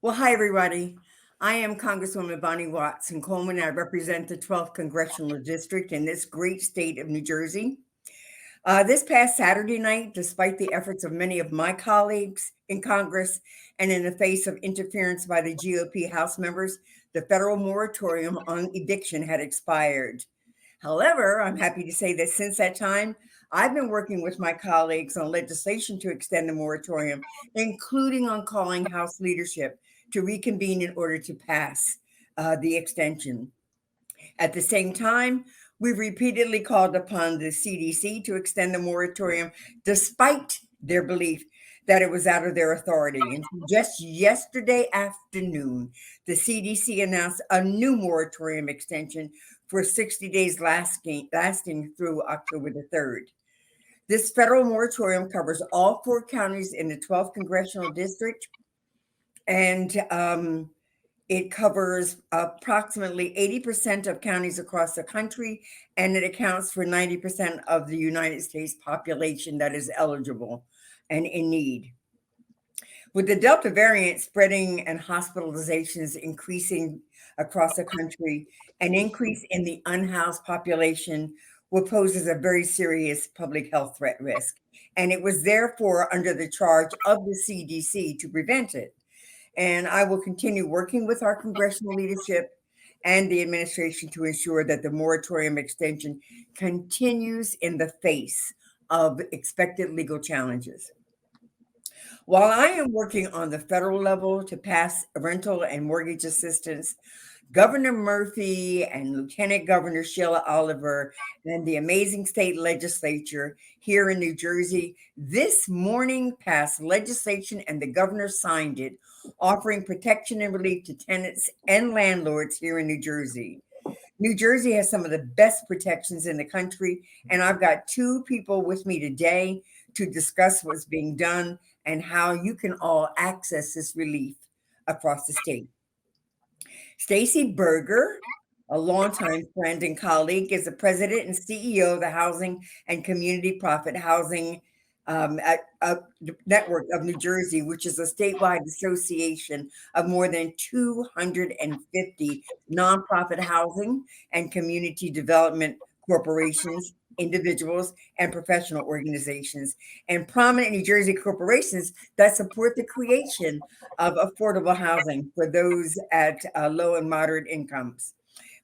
Well, hi, everybody. I am Congresswoman Bonnie Watts in Coleman. I represent the 12th Congressional District in this great state of New Jersey. This past Saturday night, despite the efforts of many of my colleagues in Congress and in the face of interference by the GOP House members, the federal moratorium on eviction had expired. However, I'm happy to say that since that time, I've been working with my colleagues on legislation to extend the moratorium, including on calling House leadership to reconvene in order to pass the extension. At the same time, we've repeatedly called upon the CDC to extend the moratorium despite their belief that it was out of their authority. And just yesterday afternoon, the CDC announced a new moratorium extension for 60 days lasting through October the 3rd. This federal moratorium covers all four counties in the 12th congressional district, and it covers approximately 80% of counties across the country, and it accounts for 90% of the United States population that is eligible and in need. With the Delta variant spreading and hospitalizations increasing across the country, an increase in the unhoused population will poses a very serious public health threat risk. And it was therefore under the charge of the CDC to prevent it. And I will continue working with our congressional leadership and the administration to ensure that the moratorium extension continues in the face of expected legal challenges. While I am working on the federal level to pass rental and mortgage assistance, Governor Murphy and Lieutenant Governor Sheila Oliver and the amazing state legislature here in New Jersey this morning passed legislation and the governor signed it, offering protection and relief to tenants and landlords here in New Jersey. New Jersey has some of the best protections in the country, and I've got two people with me today to discuss what's being done and how you can all access this relief across the state. Staci Berger, a longtime friend and colleague, is the president and CEO of the Housing and Community Profit Housing Network of New Jersey, which is a statewide association of more than 250 nonprofit housing and community development corporations, individuals, and professional organizations, and prominent New Jersey corporations that support the creation of affordable housing for those at low and moderate incomes.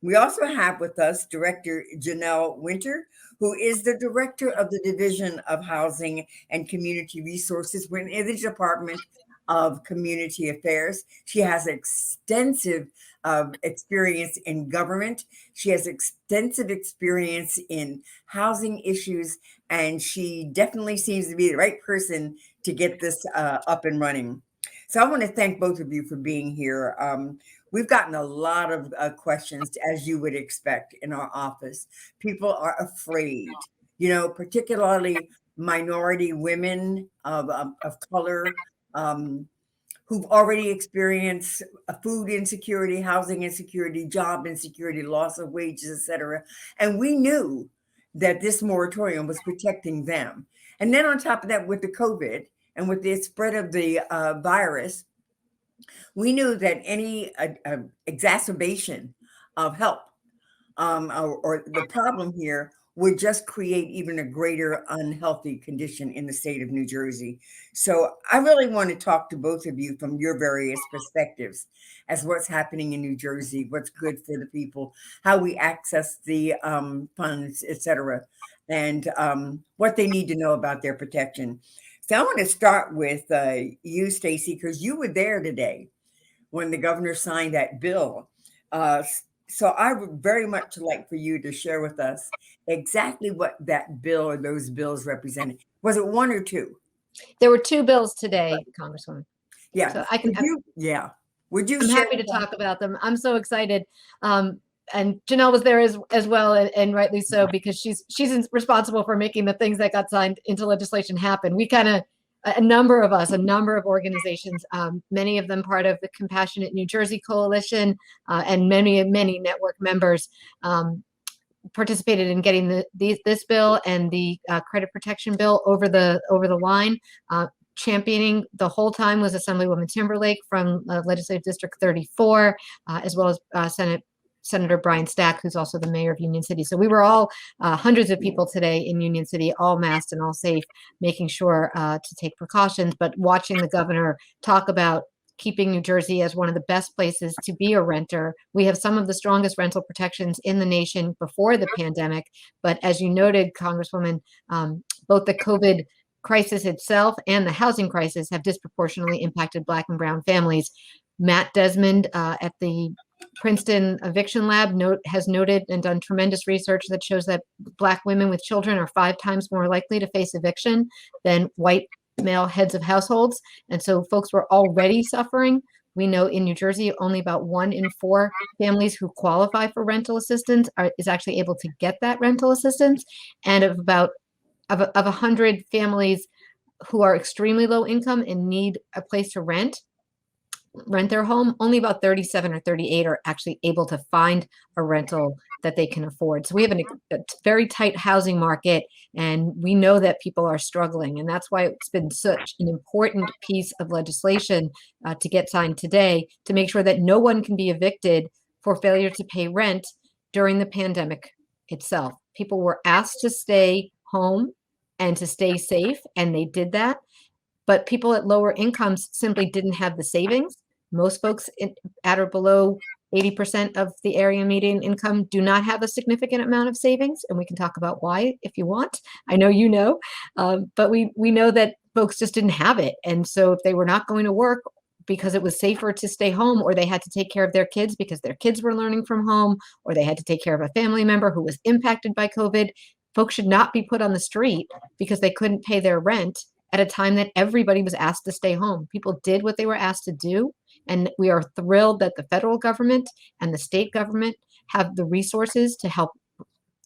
We also have with us Director Janel Winter, who is the director of the Division of Housing and Community Resources within the Department of Community Affairs. She has extensive experience in government. She has extensive experience in housing issues, and she definitely seems to be the right person to get this up and running. So I want to thank both of you for being here. We've gotten a lot of questions, as you would expect, in our office. People are afraid, particularly minority women of color who've already experienced food insecurity, housing insecurity, job insecurity, loss of wages, etc. And we knew that this moratorium was protecting them. And then on top of that, with the COVID and with the spread of the virus, we knew that any exacerbation of help or the problem here would just create even a greater unhealthy condition in the state of New Jersey. So I really want to talk to both of you from your various perspectives as what's happening in New Jersey, what's good for the people, how we access the funds, et cetera, and what they need to know about their protection. So I want to start with you, Staci, because you were there today when the governor signed that bill. So I would very much like for you to share with us exactly what that bill or those bills represented. Was it one or two? There were two bills today, Congresswoman. Yeah. So I can. Would you? I'm happy to talk about them. I'm so excited. And Janel was there as well, and rightly so, because she's responsible for making the things that got signed into legislation happen. We kind of, a number of organizations, many of them part of the Compassionate New Jersey Coalition, and many network members participated in getting this bill and the credit protection bill over the line. championing the whole time was Assemblywoman Timberlake from Legislative District 34, as well as Senator Brian Stack, who's also the mayor of Union City. So we were all hundreds of people today in Union City, all masked and all safe, making sure to take precautions, but watching the governor talk about keeping New Jersey as one of the best places to be a renter. We have some of the strongest rental protections in the nation before the pandemic. But as you noted, Congresswoman, both the COVID crisis itself and the housing crisis have disproportionately impacted Black and brown families. Matt Desmond at the Princeton Eviction Lab has noted and done tremendous research that shows that Black women with children are 5 times more likely to face eviction than white male heads of households. And so folks were already suffering. We know in New Jersey, only about 1 in 4 families who qualify for rental assistance is actually able to get that rental assistance. And of 100 families who are extremely low income and need a place to rent their home, only about 37 or 38 are actually able to find a rental that they can afford. So we have a very tight housing market, and we know that people are struggling. And that's why it's been such an important piece of legislation to get signed today, to make sure that no one can be evicted for failure to pay rent during the pandemic itself. People were asked to stay home and to stay safe, and they did that. But people at lower incomes simply didn't have the savings. Most folks at or below 80% of the area median income do not have a significant amount of savings, and we can talk about why if you want. I know you know, but we know that folks just didn't have it. And so if they were not going to work because it was safer to stay home, or they had to take care of their kids because their kids were learning from home, or they had to take care of a family member who was impacted by COVID, folks should not be put on the street because they couldn't pay their rent at a time that everybody was asked to stay home. People did what they were asked to do. And we are thrilled that the federal government and the state government have the resources to help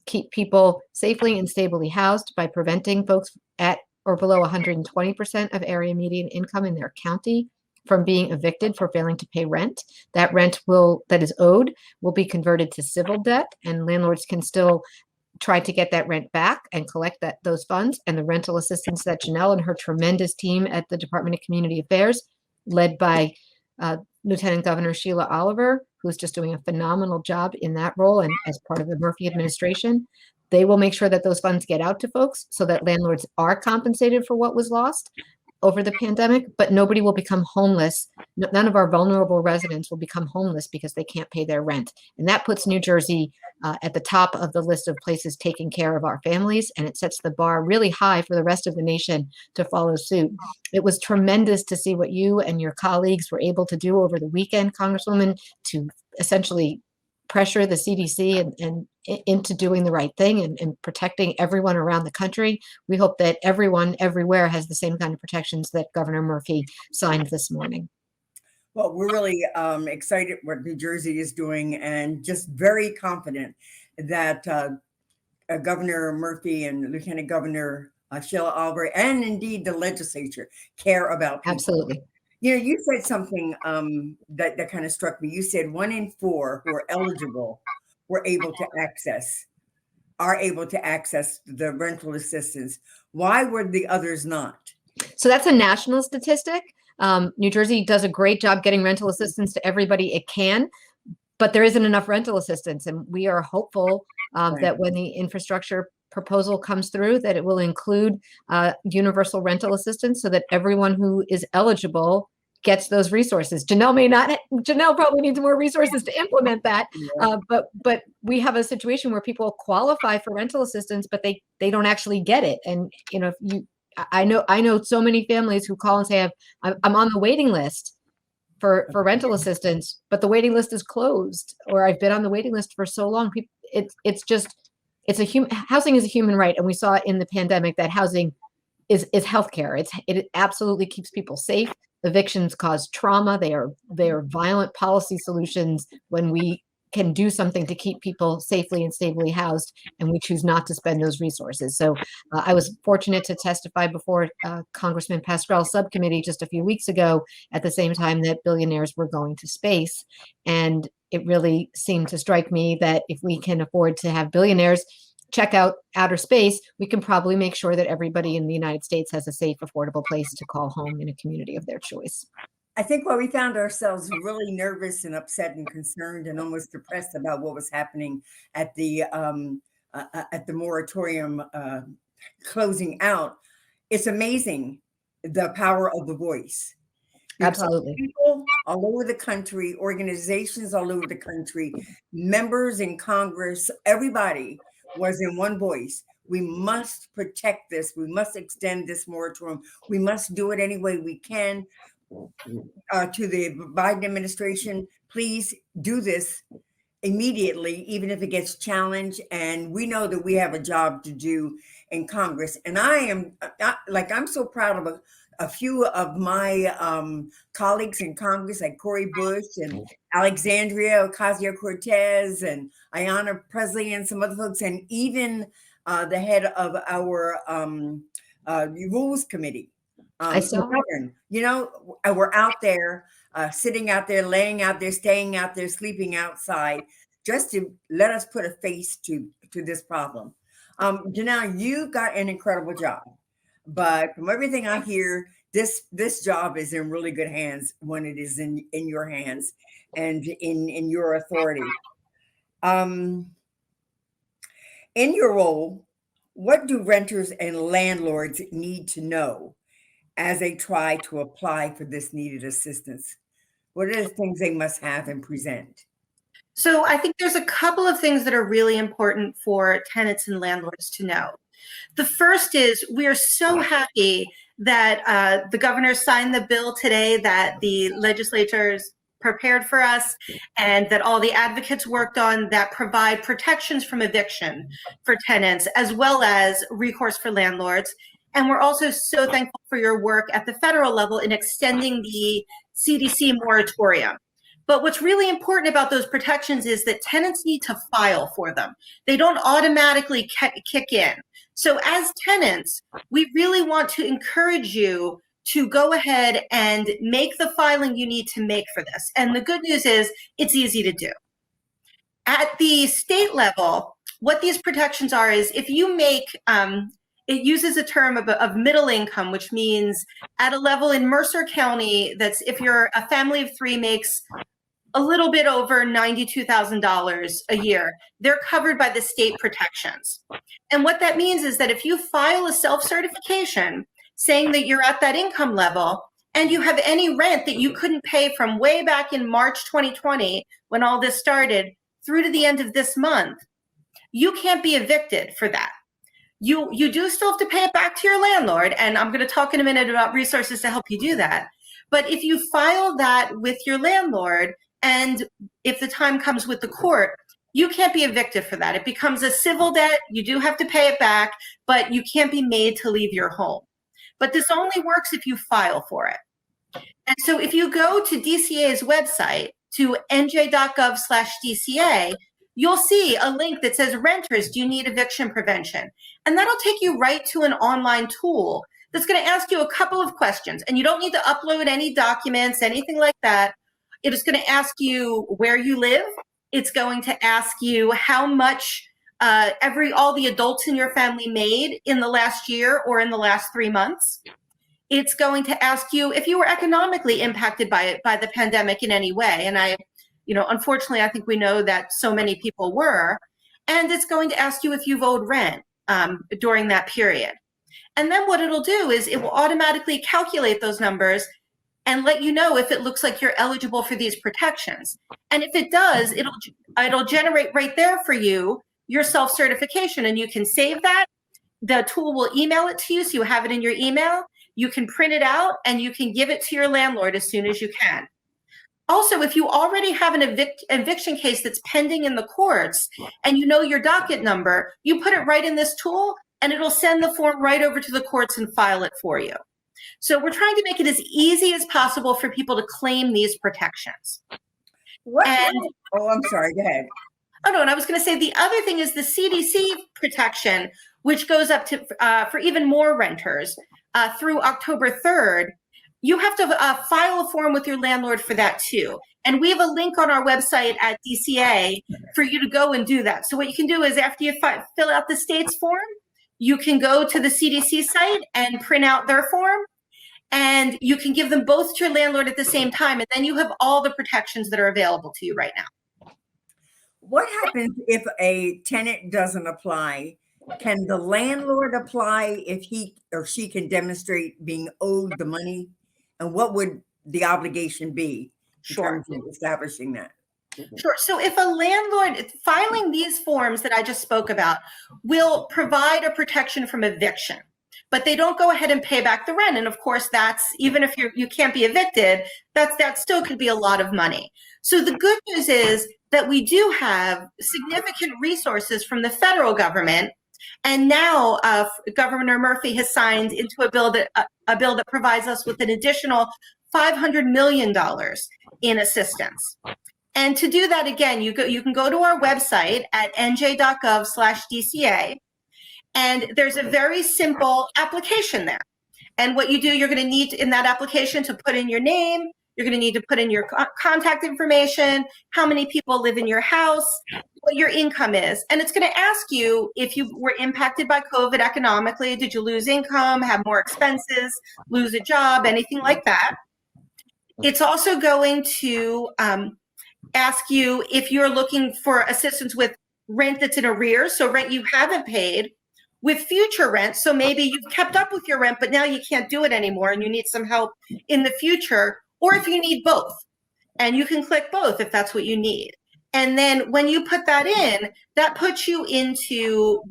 keep people safely and stably housed by preventing folks at or below 120% of area median income in their county from being evicted for failing to pay rent. That rent that is owed will be converted to civil debt, and landlords can still try to get that rent back and collect those funds. And the rental assistance that Janel and her tremendous team at the Department of Community Affairs, led by Lieutenant Governor Sheila Oliver, who's just doing a phenomenal job in that role and as part of the Murphy administration, they will make sure that those funds get out to folks so that landlords are compensated for what was lost over the pandemic, but nobody will become homeless. None of our vulnerable residents will become homeless because they can't pay their rent. And that puts New Jersey at the top of the list of places taking care of our families. And it sets the bar really high for the rest of the nation to follow suit. It was tremendous to see what you and your colleagues were able to do over the weekend, Congresswoman, to essentially pressure the CDC and into doing the right thing and protecting everyone around the country. We hope that everyone everywhere has the same kind of protections that Governor Murphy signed this morning. Well, we're really excited what New Jersey is doing, and just very confident that Governor Murphy and Lieutenant Governor Sheila Oliver, and indeed the legislature, care about people. Absolutely. You know, you said something that kind of struck me. You said 1 in 4 who are eligible are able to access the rental assistance. Why were the others not? So that's a national statistic. New Jersey does a great job getting rental assistance to everybody it can, but there isn't enough rental assistance. And we are hopeful that when the infrastructure proposal comes through, that it will include universal rental assistance so that everyone who is eligible gets those resources. Janel probably needs more resources to implement that. But we have a situation where people qualify for rental assistance, but they don't actually get it. And you know, I know so many families who call and say, I'm on the waiting list for rental assistance, but the waiting list is closed, or I've been on the waiting list for so long. Housing is a human right, and we saw in the pandemic that housing is healthcare. It absolutely keeps people safe. Evictions cause trauma. They are violent policy solutions when we can do something to keep people safely and stably housed, and we choose not to spend those resources. So I was fortunate to testify before Congressman Pascrell's subcommittee just a few weeks ago at the same time that billionaires were going to space. And it really seemed to strike me that if we can afford to have billionaires check out outer space, we can probably make sure that everybody in the United States has a safe, affordable place to call home in a community of their choice. I think where we found ourselves really nervous and upset and concerned and almost depressed about what was happening at the moratorium closing out. It's amazing the power of the voice. Because Absolutely. people all over the country, organizations all over the country, members in Congress, everybody was in one voice. We must protect this. We must extend this moratorium. We must do it any way we can. To the Biden administration, please do this immediately, even if it gets challenged. And we know that we have a job to do in Congress. And I'm so proud of a few of my colleagues in Congress, like Cori Bush and Alexandria Ocasio-Cortez and Ayanna Presley and some other folks, and even the head of our Rules Committee. I saw. We're out there, sitting out there, laying out there, staying out there, sleeping outside, just to let us put a face to this problem. Janel, you got an incredible job, but from everything I hear, this job is in really good hands when it is in your hands and in your authority. In your role, what do renters and landlords need to know as they try to apply for this needed assistance? What are the things they must have and present? So I think there's a couple of things that are really important for tenants and landlords to know. The first is we are so happy that the governor signed the bill today that the legislators prepared for us and that all the advocates worked on that provide protections from eviction for tenants as well as recourse for landlords. And we're also so thankful for your work at the federal level in extending the CDC moratorium. But what's really important about those protections is that tenants need to file for them. They don't automatically kick in. So as tenants, we really want to encourage you to go ahead and make the filing you need to make for this. And the good news is it's easy to do. At the state level, what these protections are is if you make, it uses a term of middle income, which means at a level in Mercer County, that's if you're a family of three makes a little bit over $92,000 a year, they're covered by the state protections. And what that means is that if you file a self-certification saying that you're at that income level and you have any rent that you couldn't pay from way back in March 2020, when all this started, through to the end of this month, you can't be evicted for that. You do still have to pay it back to your landlord, and I'm going to talk in a minute about resources to help you do that. But if you file that with your landlord, and if the time comes with the court, you can't be evicted for that. It becomes a civil debt. You do have to pay it back, but you can't be made to leave your home. But this only works if you file for it. And so if you go to DCA's website, to nj.gov/DCA, you'll see a link that says, renters, do you need eviction prevention? And that'll take you right to an online tool that's going to ask you a couple of questions. And you don't need to upload any documents, anything like that. It is going to ask you where you live. It's going to ask you how much all the adults in your family made in the last year or in the last 3 months. It's going to ask you if you were economically impacted by the pandemic in any way. And unfortunately, I think we know that so many people were. And it's going to ask you if you've owed rent during that period. And then what it'll do is it will automatically calculate those numbers and let you know if it looks like you're eligible for these protections. And if it does, it'll generate right there for you your self-certification, and you can save that. The tool will email it to you, so you have it in your email. You can print it out and you can give it to your landlord as soon as you can. Also, if you already have an eviction case that's pending in the courts and you know your docket number, you put it right in this tool and it'll send the form right over to the courts and file it for you. So we're trying to make it as easy as possible for people to claim these protections. I'm sorry, go ahead. Oh no, and I was going to say the other thing is the CDC protection, which goes up to for even more renters through October 3rd. you have to file a form with your landlord for that too. And we have a link on our website at DCA for you to go and do that. So what you can do is after you fill out the state's form, you can go to the CDC site and print out their form, and you can give them both to your landlord at the same time. And then you have all the protections that are available to you right now. What happens if a tenant doesn't apply? Can the landlord apply if he or she can demonstrate being owed the money? And what would the obligation be in terms of establishing that? Sure. So if a landlord filing these forms that I just spoke about will provide a protection from eviction, but they don't go ahead and pay back the rent. And of course, that's, even if you can't be evicted, that still could be a lot of money. So the good news is that we do have significant resources from the federal government. And now Governor Murphy has signed into a bill that provides us with an additional $500 million in assistance. And to do that, again, you can go to our website at nj.gov/DCA, and there's a very simple application there. And what you do, you're going to need in that application to put in your name, you're going to need to put in your contact information, how many people live in your house, what your income is. And it's going to ask you if you were impacted by COVID economically. Did you lose income, have more expenses, lose a job, anything like that? It's also going to ask you if you're looking for assistance with rent that's in arrears, so rent you haven't paid, with future rent, so maybe you've kept up with your rent, but now you can't do it anymore and you need some help in the future, or if you need both. And you can click both if that's what you need. And then when you put that in, that puts you into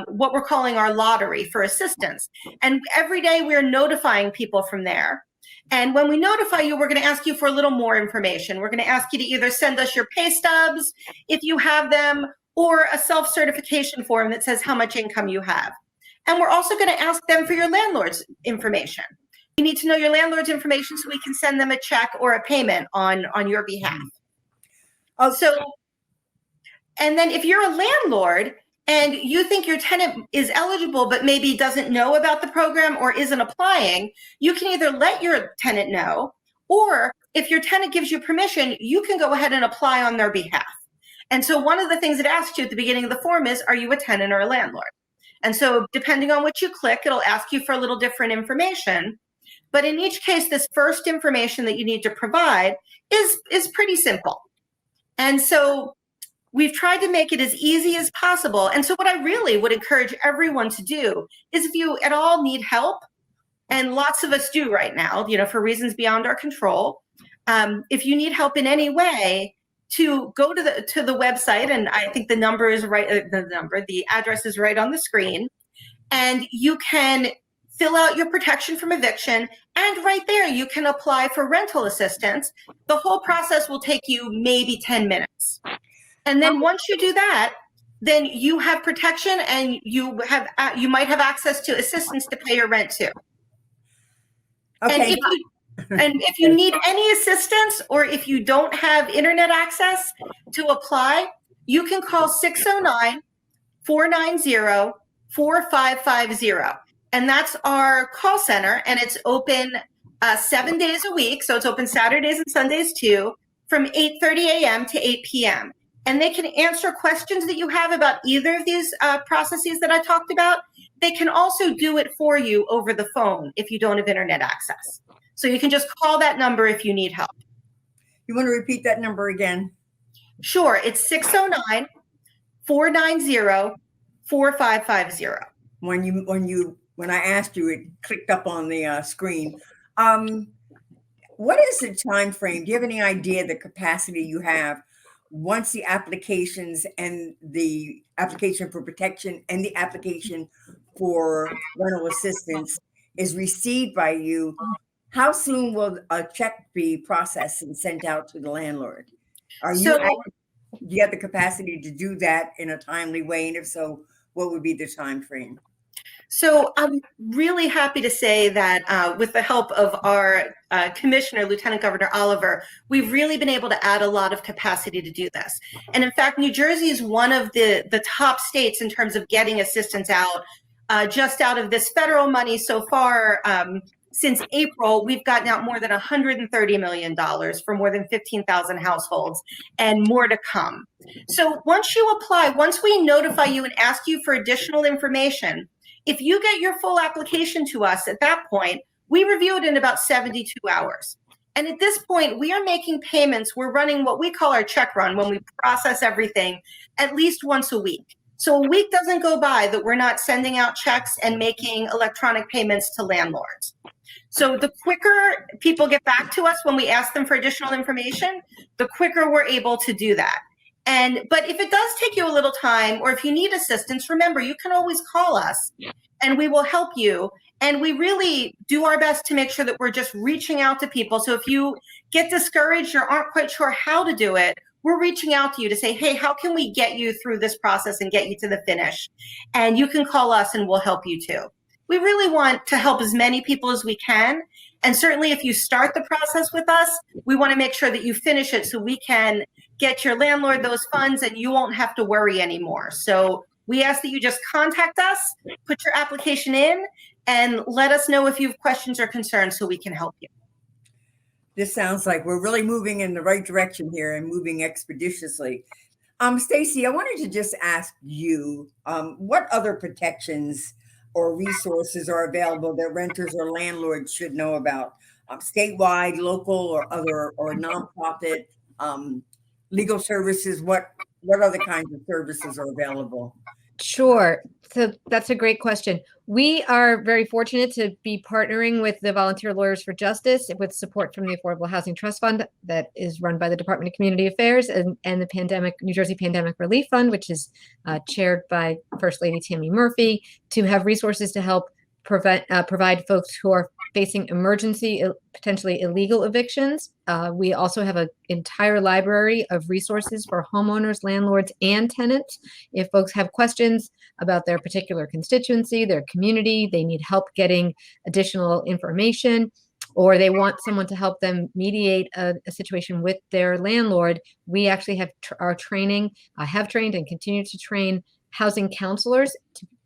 what we're calling our lottery for assistance. And every day we're notifying people from there. And when we notify you, we're going to ask you for a little more information. We're going to ask you to either send us your pay stubs, if you have them, or a self-certification form that says how much income you have. And we're also going to ask them for your landlord's information. You need to know your landlord's information so we can send them a check or a payment on your behalf. And then if you're a landlord and you think your tenant is eligible but maybe doesn't know about the program or isn't applying, you can either let your tenant know, or if your tenant gives you permission, you can go ahead and apply on their behalf. And so one of the things it asks you at the beginning of the form is, are you a tenant or a landlord? And so depending on what you click, it'll ask you for a little different information. But in each case, this first information that you need to provide is pretty simple. And so we've tried to make it as easy as possible. And so what I really would encourage everyone to do is, if you at all need help, and lots of us do right now, for reasons beyond our control, if you need help in any way, to go to the website, and I think the number is right, the address is right on the screen, and you can fill out your protection from eviction, and right there you can apply for rental assistance. The whole process will take you maybe 10 minutes. And then once you do that, then you have protection, and you might have access to assistance to pay your rent too. Okay. And if you need any assistance, or if you don't have internet access to apply, you can call 609-490-4550. And that's our call center, and it's open 7 days a week. So it's open Saturdays and Sundays too, from 8:30 a.m. to 8 p.m. And they can answer questions that you have about either of these processes that I talked about. They can also do it for you over the phone if you don't have internet access. So you can just call that number if you need help. You want to repeat that number again? Sure. It's 609-490-4550. When I asked you, it clicked up on the screen. What is the time frame? Do you have any idea the capacity you have once the applications and the application for protection and the application for rental assistance is received by you? How soon will a check be processed and sent out to the landlord? Do you have the capacity to do that in a timely way? And if so, what would be the time frame? So I'm really happy to say that with the help of our Commissioner, Lieutenant Governor Oliver, we've really been able to add a lot of capacity to do this. And in fact, New Jersey is one of the top states in terms of getting assistance out. Just out of this federal money so far, since April, we've gotten out more than $130 million for more than 15,000 households and more to come. So once you apply, once we notify you and ask you for additional information, if you get your full application to us at that point, we review it in about 72 hours. And at this point, we are making payments. We're running what we call our check run when we process everything at least once a week. So a week doesn't go by that we're not sending out checks and making electronic payments to landlords. So the quicker people get back to us when we ask them for additional information, the quicker we're able to do that. But if it does take you a little time, or if you need assistance, remember, you can always call us and we will help you. And we really do our best to make sure that we're just reaching out to people. So if you get discouraged or aren't quite sure how to do it, we're reaching out to you to say, hey, how can we get you through this process and get you to the finish? And you can call us and we'll help you too. We really want to help as many people as we can. And certainly if you start the process with us, we want to make sure that you finish it so we can get your landlord those funds and you won't have to worry anymore. So we ask that you just contact us, put your application in, and let us know if you have questions or concerns so we can help you. This sounds like we're really moving in the right direction here and moving expeditiously. Staci, I wanted to just ask you, what other protections or resources are available that renters or landlords should know about? Statewide, local, or other, or nonprofit, legal services, what other kinds of services are available? Sure. So that's a great question. We are very fortunate to be partnering with the Volunteer Lawyers for Justice with support from the Affordable Housing Trust Fund that is run by the Department of Community Affairs and the New Jersey Pandemic Relief Fund, which is chaired by First Lady Tammy Murphy, to have resources to help provide folks who are facing emergency, potentially illegal evictions. We also have an entire library of resources for homeowners, landlords, and tenants. If folks have questions about their particular constituency, their community, they need help getting additional information, or they want someone to help them mediate a situation with their landlord, we actually have our training. I have trained and continue to train housing counselors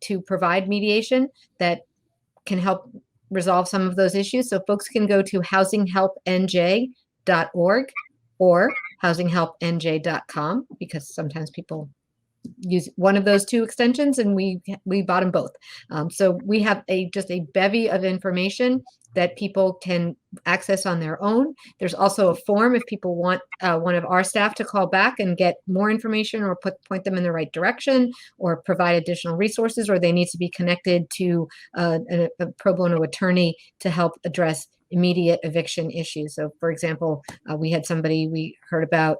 to provide mediation that can help resolve some of those issues. So folks can go to housinghelpnj.org or housinghelpnj.com, because sometimes people use one of those two extensions and we bottom both. So we have just a bevy of information that people can access on their own. There's also a form if people want one of our staff to call back and get more information or point them in the right direction or provide additional resources, or they need to be connected to a pro bono attorney to help address immediate eviction issues. So for example, we had somebody we heard about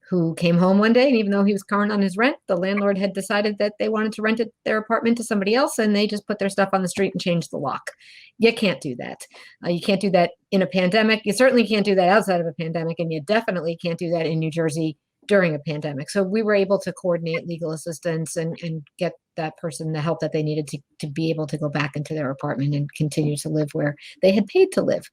who came home one day, and even though he was current on his rent, the landlord had decided that they wanted to rent their apartment to somebody else, and they just put their stuff on the street and changed the lock. You can't do that. You can't do that in a pandemic. You certainly can't do that outside of a pandemic, and you definitely can't do that in New Jersey during a pandemic. So we were able to coordinate legal assistance and get that person the help that they needed to be able to go back into their apartment and continue to live where they had paid to live.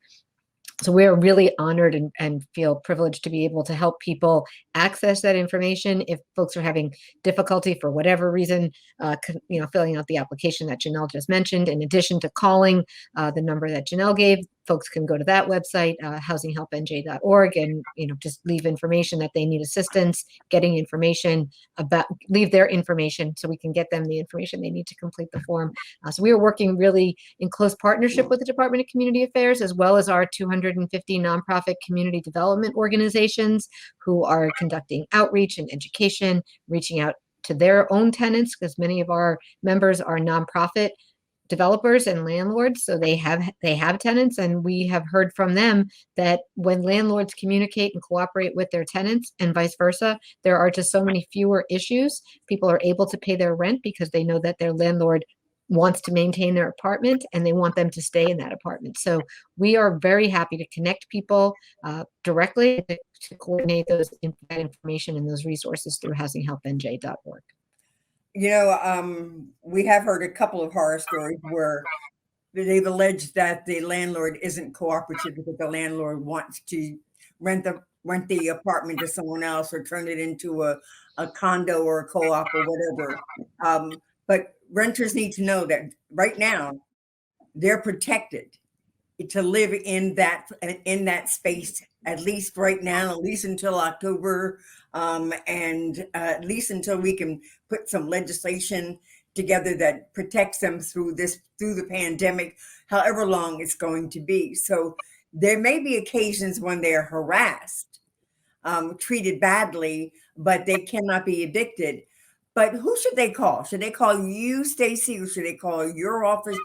So we are really honored and feel privileged to be able to help people access that information. If folks are having difficulty for whatever reason, filling out the application that Janel just mentioned, in addition to calling the number that Janel gave, folks can go to that website, housinghelpnj.org, and just leave information that they need assistance getting information about, leave their information so we can get them the information they need to complete the form. So we are working really in close partnership with the Department of Community Affairs, as well as our 250 nonprofit community development organizations who are conducting outreach and education, reaching out to their own tenants, because many of our members are nonprofit developers and landlords, so they have tenants, and we have heard from them that when landlords communicate and cooperate with their tenants and vice versa, there are just so many fewer issues. People are able to pay their rent because they know that their landlord wants to maintain their apartment and they want them to stay in that apartment. So we are very happy to connect people directly to coordinate that information and those resources through housinghelpnj.org. We have heard a couple of horror stories where they've alleged that the landlord isn't cooperative because the landlord wants to rent the apartment to someone else or turn it into a condo or a co-op or whatever. But renters need to know that right now they're protected to live in that space, at least right now, at least until October, and at least until we can put some legislation together that protects them through the pandemic, however long it's going to be. So there may be occasions when they're harassed, treated badly, but they cannot be evicted. But who should they call? Should they call you, Staci, or should they call your office?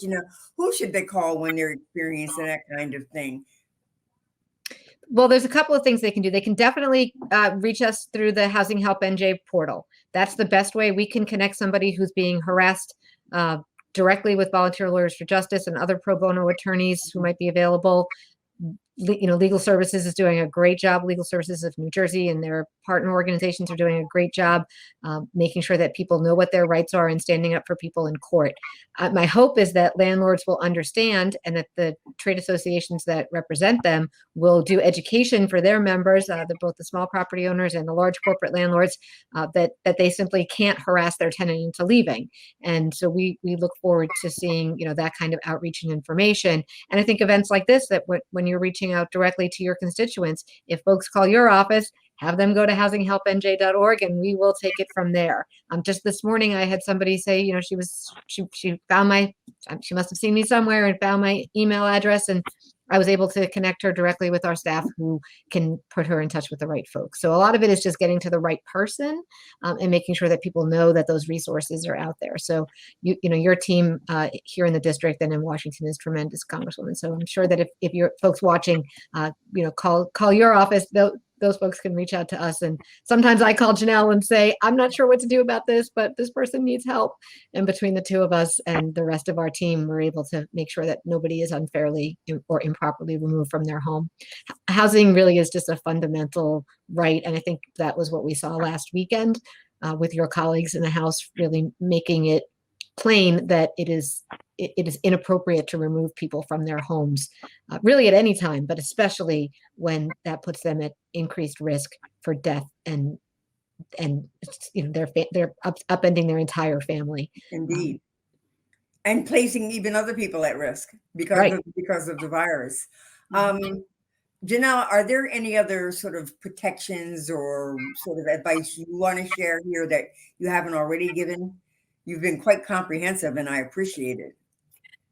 Who should they call when they're experiencing that kind of thing? Well, there's a couple of things they can do. They can definitely reach us through the Housing Help NJ portal. That's the best way we can connect somebody who's being harassed directly with Volunteer Lawyers for Justice and other pro bono attorneys who might be available. Legal Services is doing a great job. Legal Services of New Jersey and their partner organizations are doing a great job making sure that people know what their rights are and standing up for people in court. My hope is that landlords will understand and that the trade associations that represent them will do education for their members, both the small property owners and the large corporate landlords, that they simply can't harass their tenant into leaving. And so we look forward to seeing that kind of outreach and information. And I think events like this, that when you're reaching out directly to your constituents, if folks call your office, have them go to housinghelpnj.org and we will take it from there. Just this morning, I had somebody say, she found she must have seen me somewhere and found my email address, and I was able to connect her directly with our staff who can put her in touch with the right folks. So a lot of it is just getting to the right person and making sure that people know that those resources are out there. So your team here in the district and in Washington is tremendous, Congresswoman. So I'm sure that if you're folks watching, call your office. Those folks can reach out to us. And sometimes I call Janel and say, I'm not sure what to do about this, but this person needs help. And between the two of us and the rest of our team, we're able to make sure that nobody is unfairly or improperly removed from their home. Housing really is just a fundamental right. And I think that was what we saw last weekend with your colleagues in the House, really making it plain that it is inappropriate to remove people from their homes, really at any time, but especially when that puts them at increased risk for death and they're upending their entire family. Indeed. And placing even other people at risk because of the virus. Janel, are there any other sort of protections or sort of advice you want to share here that you haven't already given? You've been quite comprehensive and I appreciate it.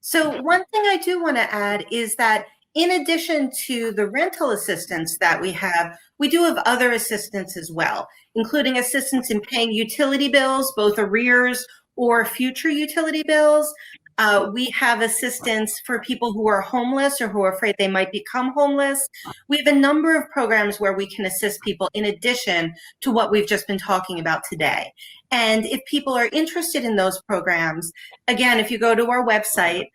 So one thing I do want to add is that in addition to the rental assistance that we do have other assistance as well, including assistance in paying utility bills, both arrears or future utility bills. We have assistance for people who are homeless or who are afraid they might become homeless. We have a number of programs where we can assist people in addition to what we've just been talking about today. And if people are interested in those programs, again, if you go to our website,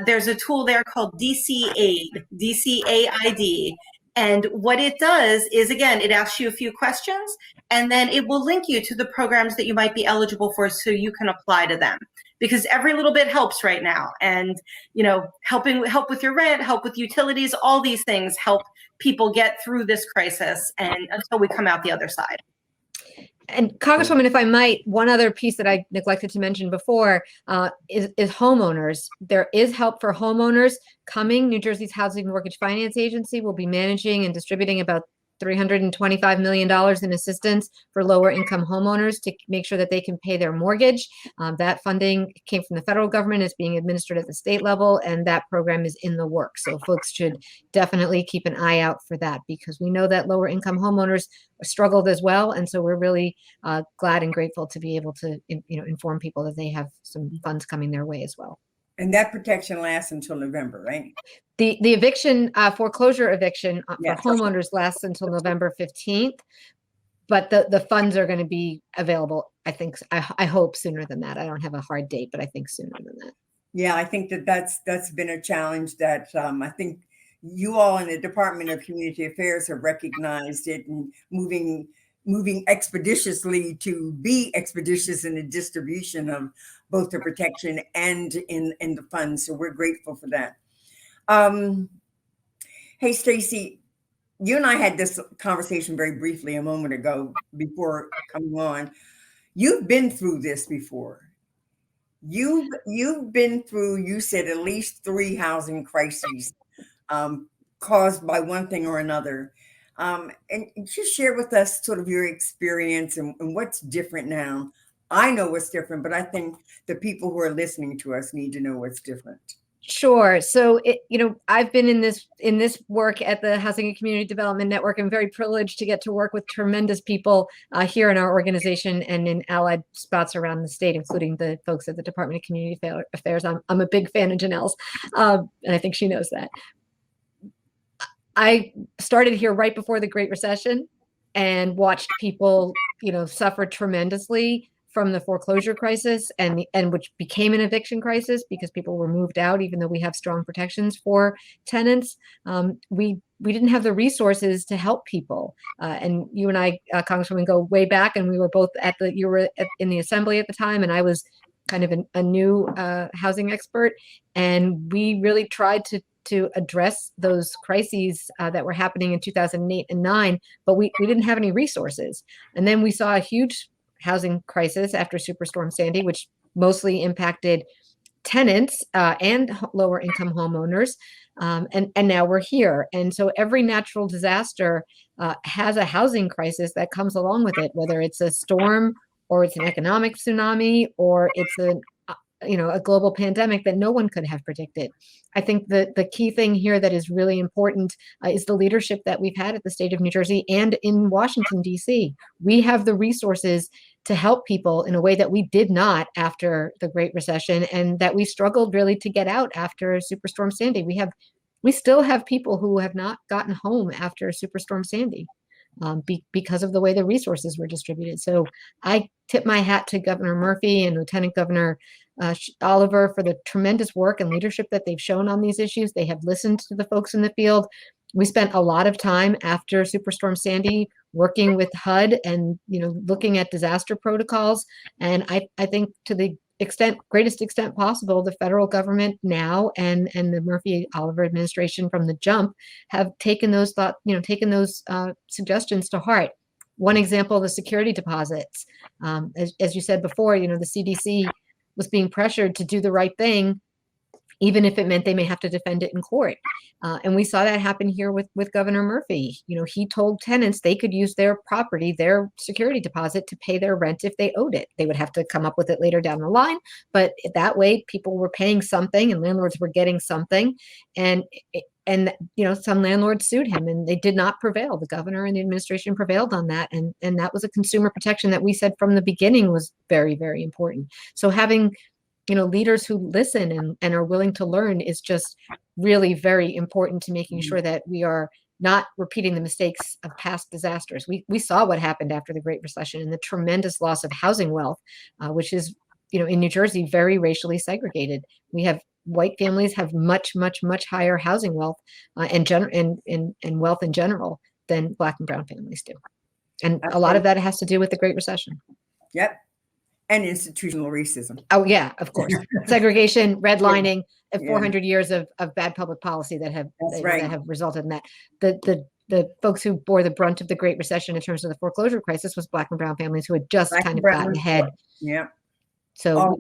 there's a tool there called DC Aid, DCAID. And what it does is, again, it asks you a few questions, and then it will link you to the programs that you might be eligible for so you can apply to them. Because every little bit helps right now. And, help with your rent, help with utilities, all these things help people get through this crisis and until we come out the other side. And Congresswoman, if I might, one other piece that I neglected to mention before is homeowners. There is help for homeowners coming. New Jersey's Housing Mortgage Finance Agency will be managing and distributing about $325 million in assistance for lower income homeowners to make sure that they can pay their mortgage. That funding came from the federal government, is being administered at the state level, and that program is in the works. So folks should definitely keep an eye out for that, because we know that lower income homeowners struggled as well. And so we're really glad and grateful to be able to inform people that they have some funds coming their way as well. And that protection lasts until November, right? The eviction, foreclosure eviction for homeowners lasts until November 15th, but the funds are going to be available, I think, I hope sooner than that. I don't have a hard date, but I think sooner than that. Yeah, I think that's been a challenge that I think you all in the Department of Community Affairs have recognized it and moving expeditiously to be expeditious in the distribution of both the protection and in the funds. So we're grateful for that. Hey, Staci, you and I had this conversation very briefly a moment ago before coming on. You've been through this before. You've been through, you said, at least 3 housing crises caused by one thing or another. And just share with us sort of your experience and what's different now. I know what's different, but I think the people who are listening to us need to know what's different. Sure. So, I've been in this work at the Housing and Community Development Network. I'm very privileged to get to work with tremendous people here in our organization and in allied spots around the state, including the folks at the Department of Community Affairs. I'm a big fan of Janel's, and I think she knows that. I started here right before the Great Recession and watched people, suffer tremendously from the foreclosure crisis and which became an eviction crisis because people were moved out, even though we have strong protections for tenants. We didn't have the resources to help people. And you and I, Congresswoman, go way back, and we were both in the assembly at the time, and I was kind of a new housing expert, and we really tried to address those crises that were happening in 2008 and 9, but we didn't have any resources. And then we saw a huge housing crisis after Superstorm Sandy, which mostly impacted tenants and lower income homeowners. And now we're here. And so every natural disaster has a housing crisis that comes along with it, whether it's a storm or it's an economic tsunami or it's a global pandemic that no one could have predicted. I think the key thing here that is really important is the leadership that we've had at the state of New Jersey and in Washington, D.C. We have the resources to help people in a way that we did not after the Great Recession, and that we struggled really to get out after Superstorm Sandy. We still have people who have not gotten home after Superstorm Sandy because of the way the resources were distributed. So I tip my hat to Governor Murphy and Lieutenant Governor Oliver for the tremendous work and leadership that they've shown on these issues. They have listened to the folks in the field. We spent a lot of time after Superstorm Sandy working with HUD and looking at disaster protocols. And I think to the greatest extent possible, the federal government now and the Murphy Oliver administration from the jump have taken those suggestions to heart. One example, the security deposits. As you said before, the CDC was being pressured to do the right thing, even if it meant they may have to defend it in court. And we saw that happen here with Governor Murphy. He told tenants they could use their property, their security deposit, to pay their rent if they owed it. They would have to come up with it later down the line, but that way people were paying something and landlords were getting something. And some landlords sued him and they did not prevail. The governor and the administration prevailed on that. And that was a consumer protection that we said from the beginning was very, very important. So having leaders who listen and are willing to learn is just really very important to making sure that we are not repeating the mistakes of past disasters. We saw what happened after the Great Recession and the tremendous loss of housing wealth, which is, in New Jersey, very racially segregated. We have white families have much, much, much higher housing wealth and wealth in general than Black and brown families do. And a lot of that has to do with the Great Recession. Yep. And institutional racism. Oh, yeah, of course. Segregation, redlining, and 400 years of bad public policy that have resulted in that. The folks who bore the brunt of the Great Recession in terms of the foreclosure crisis was Black and brown families who had just kind of gotten ahead. Yeah. So,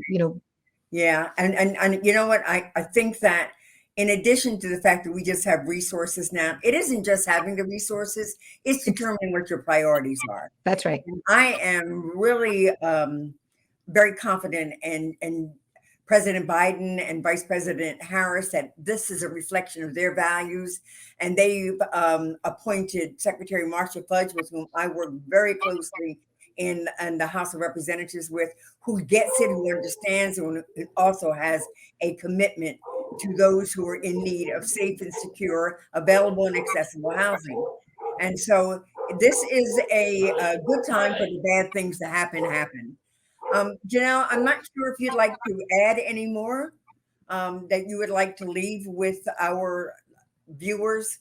Yeah. And you know what? I think that in addition to the fact that we just have resources now, it isn't just having the resources, it's determining what your priorities are. That's right. And I am really very confident in President Biden and Vice President Harris that this is a reflection of their values. And they've appointed Secretary Marcia Fudge, with whom I work very closely in the House of Representatives with, who gets it, who understands, and also has a commitment to those who are in need of safe and secure, available and accessible housing. And so this is a good time for the bad things to happen. Janel, I'm not sure if you'd like to add any more that you would like to leave with our viewers.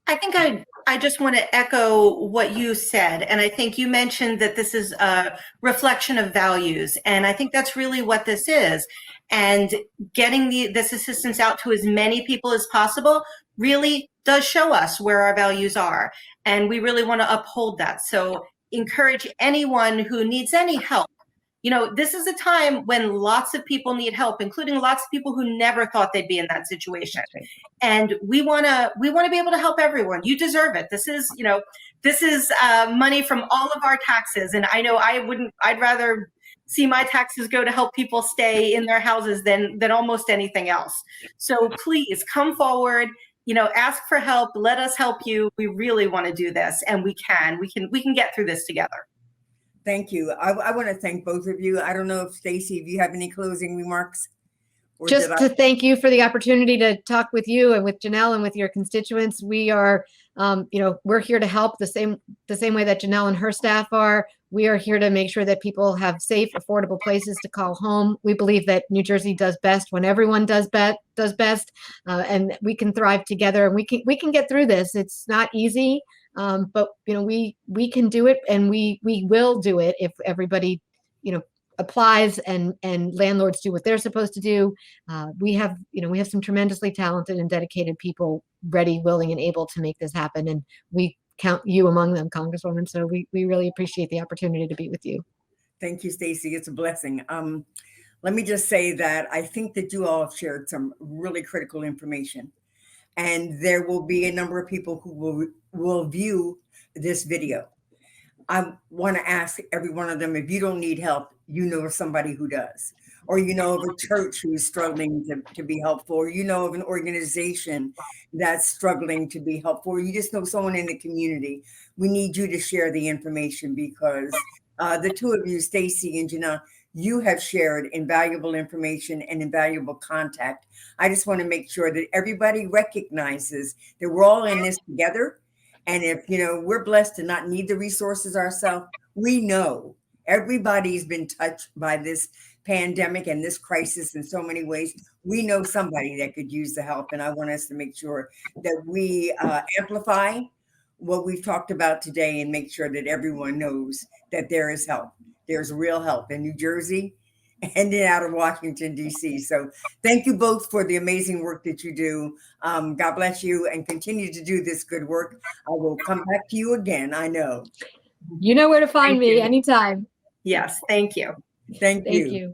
I think I just want to echo what you said. And I think you mentioned that this is a reflection of values. And I think that's really what this is. And getting this assistance out to as many people as possible really does show us where our values are. And we really want to uphold that. So encourage anyone who needs any help, this is a time when lots of people need help, including lots of people who never thought they'd be in that situation. And we want to be able to help everyone. You deserve it. This is money from all of our taxes. And I know I'd rather see my taxes go to help people stay in their houses than almost anything else. So please come forward, ask for help. Let us help you. We really want to do this, and we can get through this together. Thank you. I want to thank both of you. I don't know if Staci, if you have any closing remarks. Just to thank you for the opportunity to talk with you and with Janel and with your constituents. We are, we're here to help the same way that Janel and her staff are. We are here to make sure that people have safe, affordable places to call home. We believe that New Jersey does best when everyone does best, and we can thrive together. And we can get through this. It's not easy, but we can do it, and we will do it if everybody applies and landlords do what they're supposed to do. We have some tremendously talented and dedicated people ready, willing, and able to make this happen. And we count you among them, Congresswoman. So we really appreciate the opportunity to be with you. Thank you, Staci. It's a blessing. Let me just say that I think that you all have shared some really critical information, and there will be a number of people who will view this video. I want to ask every one of them, if you don't need help, of somebody who does, or of a church who's struggling to be helpful, or of an organization that's struggling to be helpful, or you just know someone in the community. We need you to share the information, because the two of you, Staci and Janel, you have shared invaluable information and invaluable contact. I just want to make sure that everybody recognizes that we're all in this together. And if, we're blessed to not need the resources ourselves, we know everybody's been touched by this pandemic and this crisis in so many ways. We know somebody that could use the help. And I want us to make sure that we amplify what we've talked about today and make sure that everyone knows that there is help. There's real help in New Jersey and out of Washington, D.C. So thank you both for the amazing work that you do. God bless you, and continue to do this good work. I will come back to you again, I know. You know where to find me anytime. Yes, thank you. Thank you.